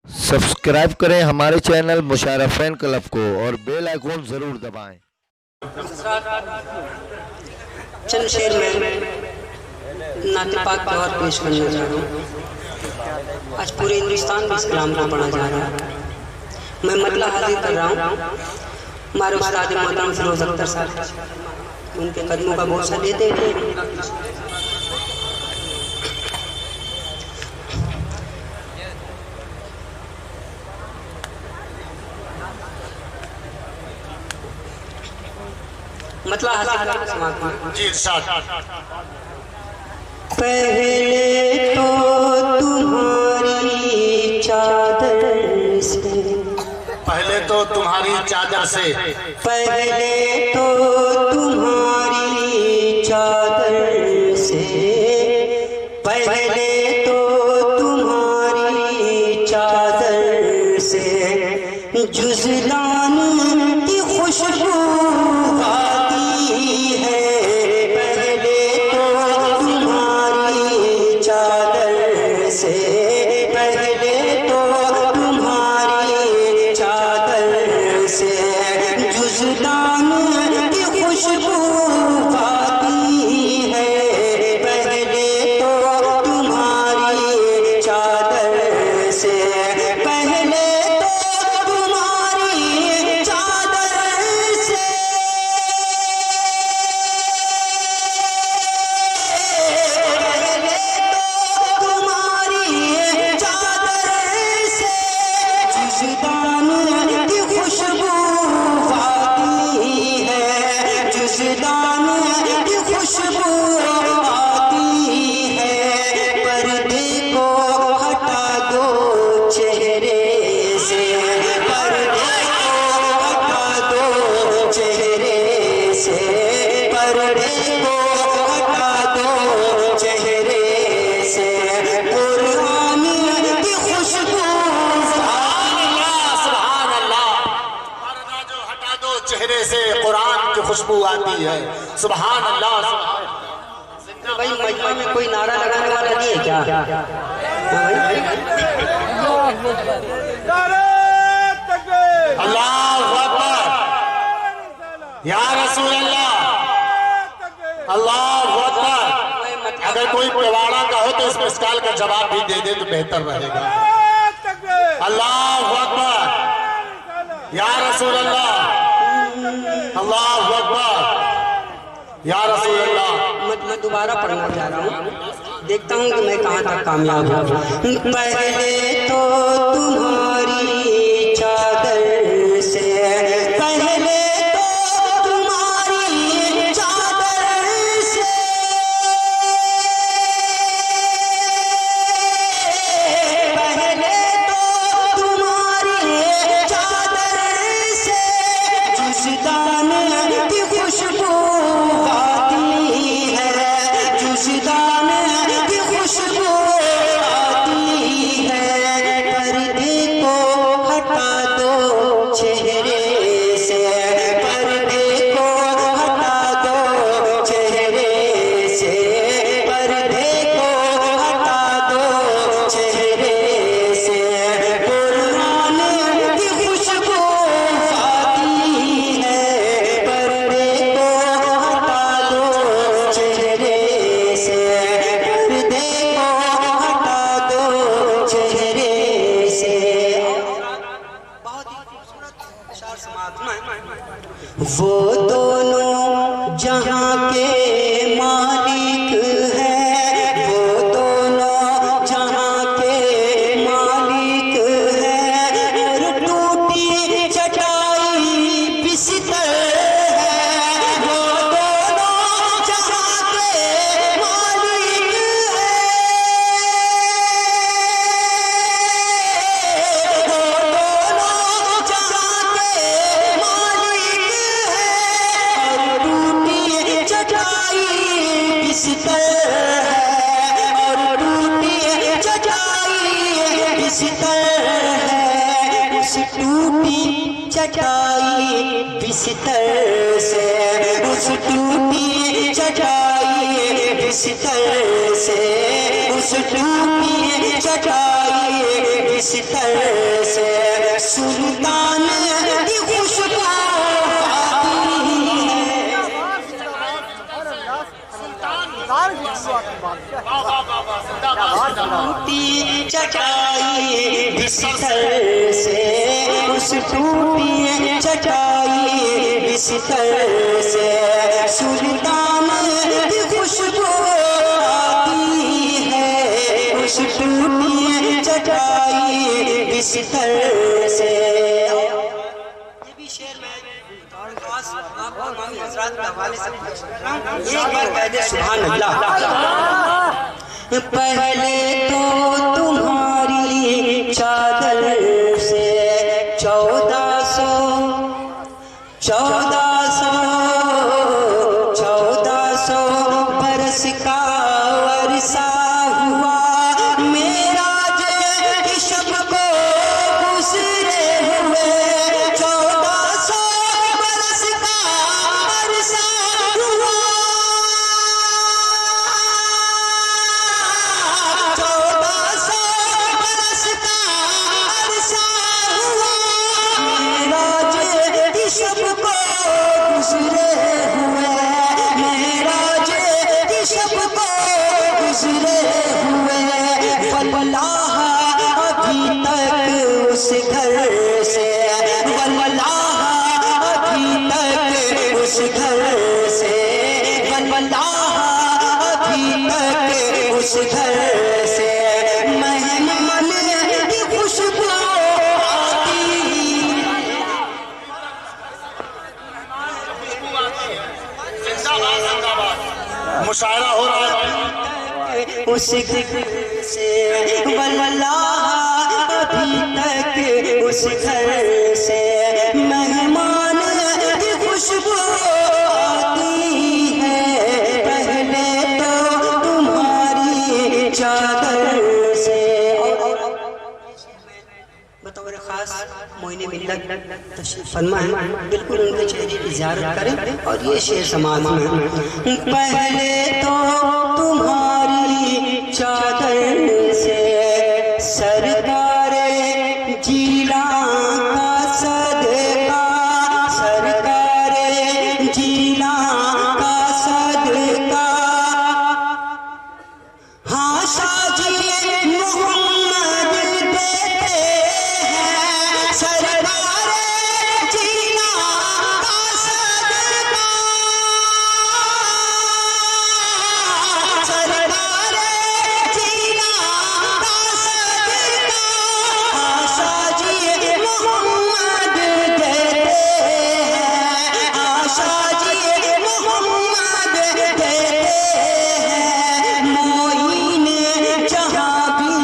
Subscribe करें हमारे channel मुशायरा fan club को और बेल आइकॉन जरूर दबाएं। चंद शेर में नाते पाक का और पेश करने जा रहा हूँ। आज पूरे हिंदुस्तान में इस कलाम को पढ़ा जा रहा है। मैं मतला हाजिर कर रहा हूँ हमारे उस्ताद मोहतरम फिरोज अख्तर साहब, उनके कदमों का बोसा लेते हुए मतलब जी इरशाद। पहले तो तुम्हारी चादर से, पहले तो तुम्हारी चादर से, पहले तो तुम्हारी चादर से, पहले तो तुम्हारी चादर से जुज़लान की खुशबू खुशबू आती है। सुभान अल्लाह। भाई मजमा में कोई नारा लगाने वाला नहीं है क्या? अल्लाहु अकबर, या रसूल अल्लाह, अल्लाहु अकबर। अगर कोई पवाड़ा का हो तो इस मिसकाल का जवाब भी दे दे तो बेहतर रहेगा। अल्लाहु अकबर, या रसूल अल्लाह, अल्लाहु अकबर, या रसूल अल्लाह। मैं दोबारा पढ़ना चाह रहा हूँ, देखता हूँ कि मैं कहाँ तक कामयाब हूँ। पहले तो तुम्हारी चादर से, पहले तो तुम्हारी चादर से, पहले तो तुम्हारी चादर से जुज़दान की खुशबू आती है, जुज़दान की खुशबू आती है। पर्दे को हटा दो चेहरे से, पर्दे को हटा दो चेहरे से, पर्दे को हटा दो चेहरे से। कुरान की खुशबू आती है, पर्दे को हटा दो चेहरे से, पर्दे को हटा दो चेहरे से। बहुत ही खूबसूरत शार समात में वो दोनों जहां के मालिक है, वो दोनों जहां के मालिक है। और टूटी चटाई बिस्तर है, वो दोनों जहां के मालिक है, वो दोनों जहां के मालिक है। और टूटी चटाई बिस्तर है, और टूटी चटाई बिस्तर है। उस टूटी चटाई बिस्तर से, उस टूटी चटाई बिस्तर से, उस टूटी चटाई बिस्तर से सुल्तान की खुशबू टूटी चटाई बिस्तर से, उस टूटी चटाई बिस्तर से सुल्तान की खुशबू आती है, उस टूटी चटाई बिस्तर से। ये भी शेर में खास आपको मामी हजरात के हवाले से एक बार कह दे सुभान अल्लाह। पहले तो तुम्हारी चादर से 1400 बरस का वर्षा हुआ, मेरा जे शब को गुजरे हुए 1400 बरस का वर्षा हुआ, 1400 बरस का वर्षा हुआ, मेरा जे शब को गुजरे हुए, मेरा जे शब को गुजरे हुए। वल्लाह अभी तक उस घर से, वल्लाह अभी तक उस घर से, वल्लाह अभी तक उस घर से महमल की खुशबू आती। मुशायरा हो रहा है उस घर से, वल्लाह अभी तक उस घर से मेहमान की खुशबू आती है। पहले तो तुम्हारी चादर से। बतौर खास मोइने मिल्लत तशरीफ फरमा है, बिल्कुल उनके चेहरे की ज़ियारत करें और ये शेर समाज में। पहले तो तुम्हारी चादर से सरकारे जिला का सदका, सरकारे जिला का सदका, हाँ शाजी मोहम्मद देते हैं सरकारे जिला का सदका, सरकारे जिला का सदका, हाँ शाजी मोहम्मद देते हैं, हाँ शाजी मोहम्मद देते हैं। मोइन जहाँ भी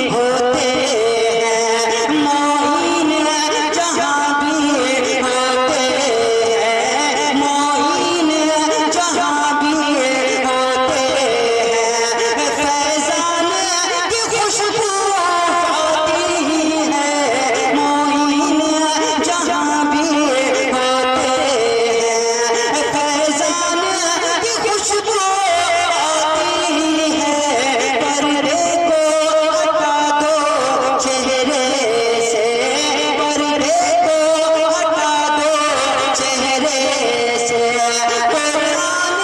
होते हैं, मोइन जहाँ भी होते हैं, मोइन जहाँ भी होते हैं, फैजान की खुशबू आती है। मोइन जहाँ भी होते हैं, फैजान की खुशबू आती है। पर्दे को हटा दो चेहरे से, पर्दे को हटा दो चेहरे से, कुरान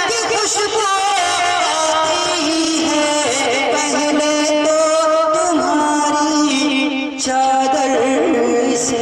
की खुशबू आती है। पहले तो तुम्हारी चादर से।